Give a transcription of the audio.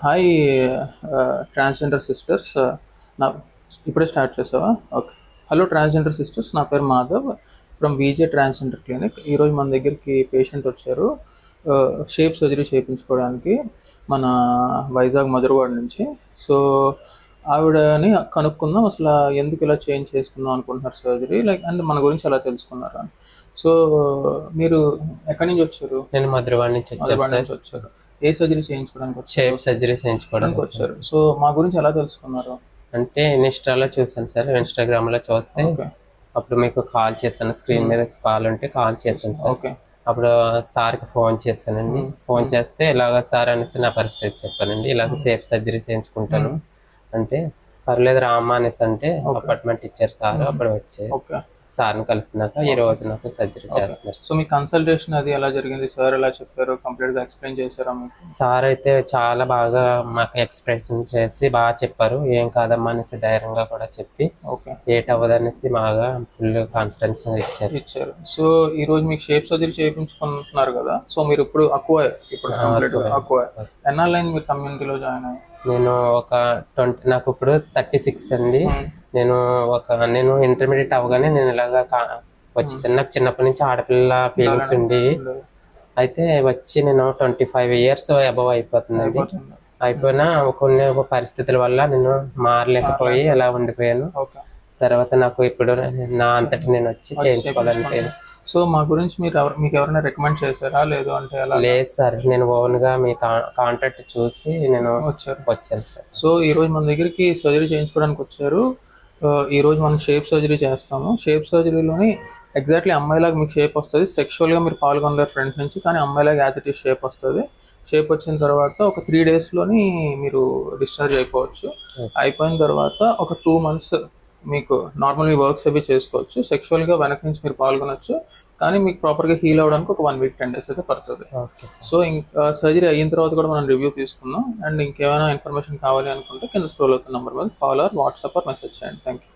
Hi transgender sisters. నా ఇప్పుడే start చేసావా? ఓకే. హలో ట్రాన్స్జెండర్ సిస్టర్స్, నా పేరు Madhav from VJ transgender clinic. ఈరోజు మన దగ్గరికి పేషెంట్ వచ్చారు షేప్ సర్జరీ చేయించుకోవడానికి మన వైజాగ్ మధురవాడ నుంచి. సో ఆవిడని కనుక్కుందాం, అసలు ఎందుకు ఇలా చేంజ్ చేసుకుందాం అనుకుంటున్నారు సర్జరీ, లైక్ అండ్ మన గురించి ఎలా తెలుసుకున్నారు అని. సో మీరు ఎక్కడి నుంచి వచ్చారు? నేను మధురవాడ నుంచి మధురవాడ నుంచి వచ్చాను వచ్చారు. ఏ సర్జరీ చేయించుకోవడానికి వచ్చారు? షేప్ సర్జరీ చేయించుకోవడానికి వచ్చారు. సో మా గురించి ఎలా తెలుసుకున్నారు? అంటే ఇన్స్టాలో చూసాను సార్, ఇన్స్టాగ్రామ్ లో చూస్తే ఓకే. అప్పుడు మీకు కాల్ చేశాను, స్క్రీన్ మీద కాల్ ఉంటే కాల్ చేశాను సార్. ఓకే. అప్పుడు సార్కి ఫోన్ చేశానండి. ఫోన్ చేస్తే ఇలాగ సార్ అనేసి నా పరిస్థితి చెప్పానండి, ఇలాగ షేప్ సర్జరీ చేయించుకుంటాను అంటే పర్లేదు రామ్మా అనేసి అంటే అపార్ట్మెంట్ ఇచ్చారు సార్. అప్పుడు వచ్చి ఓకే. సార్ని కలిసినాక ఈ రోజు నాకు సర్జరీ చేస్తున్నారు. సో మీ కన్సల్టేషన్ అది ఎలా జరిగింది? సార్ ఎలా చెప్పారు? కంప్లీట్ గా ఎక్స్ప్లెయిన్ చేశారా మీకు? సార్ అయితే చాలా బాగా మాకు ఎక్స్ప్రెషన్ చేసి బాగా చెప్పారు, ఏం కాదమ్మా అనేసి ధైర్యంగా కూడా చెప్పి ఓకే ఏట్ అవ్వదనేసి బాగా ఫుల్ కాన్ఫిడెన్స్ ఇచ్చారు. సో ఈ రోజు మీకు షేప్ సర్జరీ చేయించుకుంటున్నారు కదా, సో మీరు ఇప్పుడు అక్వా ఎన్నాళ్ళైంది మీరు కమ్యూనిటీలో జాయిన్ అయ్యి? నేను ఒక 20, నాకు ఇప్పుడు 36 అండి. నేను ఇంటర్మీడియట్ అవగానే నేను ఇలాగా వచ్చేసాను. నాకు చిన్నప్పటి నుంచి ఆడపిల్ల ఫీలింగ్స్ ఉండి అయితే వచ్చి నేను 25 years అబవ్ అయిపోతుందండి. అయిపోయినా కొన్ని పరిస్థితుల వల్ల నేను మారలేకపోయి ఇలా ఉండిపోయాను. తర్వాత నాకు ఇప్పుడు నా అంతటి నేను వచ్చి చేయించుకోవాలని తెలుసు. సో మా గురించి మీకు ఎవరైనా రికమెండ్ చేశారా? లేదు అంటే లేదు సార్, నేను ఓన్ గా మీ కాంటాక్ట్ చూసి నేను వచ్చాను సార్. సో ఈ రోజు మన దగ్గరికి సర్జరీ చేయించుకోవడానికి వచ్చారు. ఈ రోజు మనం షేప్ సర్జరీ చేస్తాము. షేప్ సర్జరీలోని ఎగ్జాక్ట్లీ అమ్మాయిలాగా మీకు షేప్ వస్తుంది. సెక్షువల్గా మీరు పాల్గొనలేరు ఫ్రంట్ నుంచి, కానీ అమ్మాయిలాగా యాజిటీ షేప్ వస్తుంది. షేప్ వచ్చిన తర్వాత ఒక 3 daysలోని మీరు డిశ్చార్జ్ అయిపోవచ్చు. అయిపోయిన తర్వాత ఒక 2 months మీకు నార్మల్ మీ వర్క్స్ అవి చేసుకోవచ్చు. సెక్షువల్గా వెనక నుంచి మీరు పాల్గొనవచ్చు, కానీ మీకు ప్రాపర్గా హీల్ అవ్వడానికి ఒక 1 week 10 days అయితే పడుతుంది. సో ఇంకా సర్జరీ అయిన తర్వాత కూడా మనం రివ్యూ తీసుకుందాం. అండ్ ఇంకేమైనా ఇన్ఫర్మేషన్ కావాలి అనుకుంటే కింద స్క్రోల్ అవుతున్న నెంబర్ మీద call or WhatsApp or message చేయండి. Thank you.